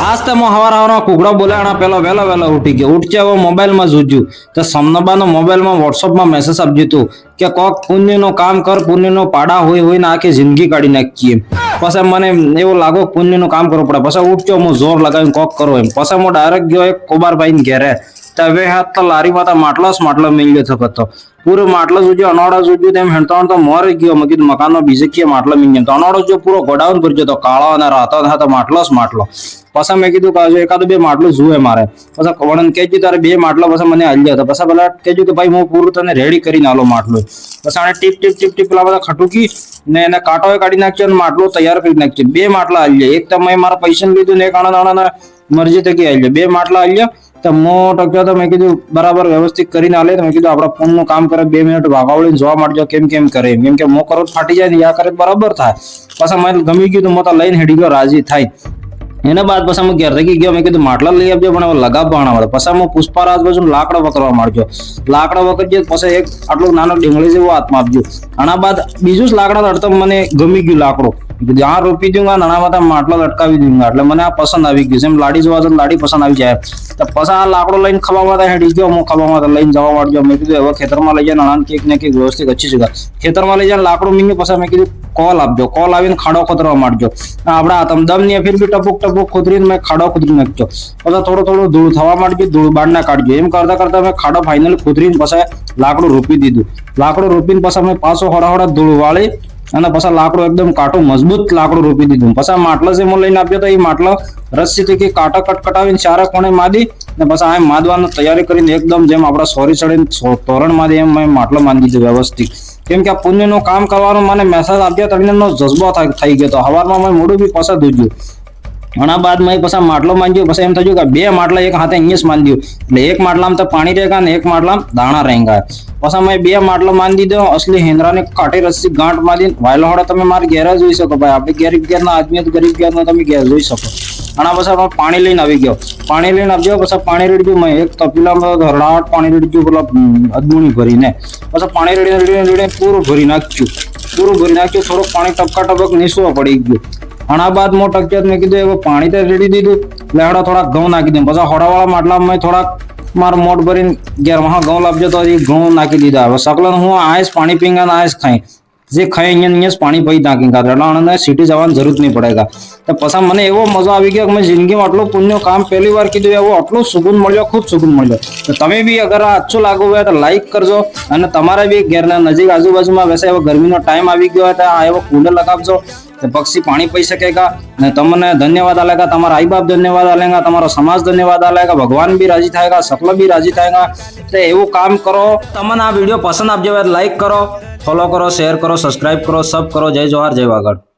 आज तो हवार हवार कुकड़ा बोलाणा पेलो वेला वेला उठी गयो उठचे वो मोबाइल में जोज्यू तो समनबानो मोबाइल में व्हाट्सएप में मेसेज आपजीतु के कोक पुण्य नो काम कर पुण्य नो पाड़ा होई ना आखी जिंदगी काढ़ी नाखी पछे मने एवो लागो पुण्य नो काम करवो पड़े पछे उठच्यो मु जोर लगावीने कोक करो एम पछे मु डायरेक्ट गयो एक कोबार भाई ने घेरे तवे हाथ तो लारी माता માટલો मिल गयो तो पूरो માટલો जो अनाड़ा जो तेम हेणता तो मोर गयो मैं कीधुं मकान में बीजे की માટલો मिल गयो तो अनाड़ो जो पूरो गोडाउन भर गयो तो काळो अने रातो था तो માટલો पछा मैं कीधुं के एकादो बे માટલું जुए मारे पछा वणन कहेजो तारे बे માટલા पछा मने आल्यो तो पछा पेला कहेजो के भाई हूँ पूરું तने रेडी करीने आलो માટલું पछा आने टीप टीप टीप टीप पेला बधा खटुकी ने एने कांटो काढी नाख्यो अने માટલું तैयार करी नाख्यो बे માટલા आल्यो एक तो मैं मारा पैसा लीधुं ने एक आना मर्जी थकी आल्यो बे માટલા आल्यो तो मो टक्यो तो मैं कीधुं बराबर व्यवस्थित करीने आले तो मैं कीधुं आपड़ा फोन નું કામ करे 2 મિનિટ વાગાવળીને જોવા માંડજો કેમ કેમ કરે કેમ કે મો કરો ફાટી જાય ને યા કરે બરાબર થાય પાછા મને ગમી ગયું તો મો તો લઈને હેડી ગયો રાજી થાય एना बाद पछा मैं घेर थकी गयो मैं कीधुं માટલા लई आपजो पण लगाववाना होता पछा मैं पुष्पाराज बाजू लाकड़ा वकरवा मांड्यो लाकड़ा वकरजे पछा एक आटलो नानो डींगली जेवो हाथमां आपजो आना बाद बीजू ज लाकड़ा लटतो मने गमी गयुं लाकड़ो जहाँ रोपी दूंगा नाना माता માટલો लटकावी दूंगा એટલે મને આ પસંદ આવી ગયું જેમ લાડી જોવા તો લાડી પસંદ આવી જાય તો પછા આ લાકડો લઈને ખવા માતા હેડી ગયો હું ખવા માતા લઈને જવા માંડ્યો મેં કીધું હવે ખેતરમાં લઈ જાય નાના કેક ને કેક વ્યવસ્થિત अच्छी जगह ખેતરમાં લઈ જાય લાકડો મીંગે પછા મેં કીધું कॉल आपजो कॉल आवीने खाडो खोदरवा मांडजो आपड़ा हाथमां दम नहीं फिर भी टपुक टपुक खोदरीने मैं खाडो खोदरी नाख्यो पछा थोड़ो थोड़ो धूळ थवा मांडजो धूळ बांधना काढजो एम करता करता मैं खाडो फाइनल खोदरीने पछा लाकड़ो रोपी दीधुं लाकड़ो रोपीने पछा मैं पाछो होड़ा होड़ा धूळ वाळी અને પછી લાકડો એકદમ કાટો મજબૂત લાકડું રોપી દીધું પછી માટલો જે હું લઈને આપ્યો તો એ માટલો રસ્સીથી કે કાંટા કટકટાવીને ચારે કોણે માદી ને પછી આ માદવાની તૈયારી કરીને એકદમ જેમ આપણા સોરી ચડીને તોરણ માદી એમ મેં માટલો માંડી દીધો વ્યવસ્થિત કેમ કે આ પુણ્યનું કામ કરવાનો મને મેસેજ આપ્યો તો એનો જજ્બો થઈ ગયો તો સવારમાં મેં મોઢું બી પસંદ ઉજ્યું આના बाद मैं पछा માટલો માંડ્યો પછી એમ થયું કે બે માટલા એક હાથે અહીંયા જ માંડ્યો એટલે એક માટલામાં તો પાણી રહેગા ને એક માટલામાં દાણા રહેગા પછી मैं બે માટલો માંડી દીધો असली हेंद्राने काटे रस्सी गांठ मारी वायलो होड़ा તમે માર ઘેર જોઈ શકો ભાઈ આપણે ગરીબ ઘેરના આદમી તો ગરીબ ઘેરના તમે ઘેર જોઈ શકો આના પછી मैं પાણી લઈને આવી ગયો પાણી લઈને આવજો પછી પાણી રેડ્યું मैं એક તપેલામાં ધરડાટ પાણી રેડ્યું પેલા અદમુણી ભરીને પછી પાણી રેડીને પૂરું ભરી નાખ્યું થોડું પાણી ટપકા ટપક નીસવા પડી ગયું आना बाद मो टक्यो मैं कीधुं एवं पाणी तो रेडी दीधुं लेहड़ा थोड़ा घऊं नाखी दीधुं पछी होड़ावाळा માટલામાં मैं थोड़ा मार मोट भरीने घेर वहां घऊं लावजो तो घऊं नाखी दीधा हवे सकलन हूँ आयस पाणी पींगा ने आयस खाई जे खाई अहीं पाणी पी नाखींगा એટલે सिटी जवानी जरूरत नहीं पड़ेगा तो पछा मने एवो मजा आवी गयो कि मैं जिंदगी में आटलो पुण्य काम पहली बार कीधुं एवो आटलो सुकून मळ्यो खूब सुकून मळ्यो तो तमे बी अगर आ अच्छो लागो होय तो लाइक करजो अने तमारे बी घेरना नजीक आजूबाजू में वैसे एवो गर्मीनो टाइम आवी गयो तो आ एवो कूलर लगावजो तो पक्षी पानी पी सकेगा ने तमने धन्यवाद आलेगा तमारा आई बाप धन्यवाद आलेगा तमारा समाज धन्यवाद आलेगा भगवान भी राजी थाएगा सकल भी राजी थाएगा तो एवं काम करो तमने आ वीडियो पसंद आपजो लाइक करो फॉलो करो शेयर करो सब्सक्राइब करो सब करो जय जोहार जय वागड़।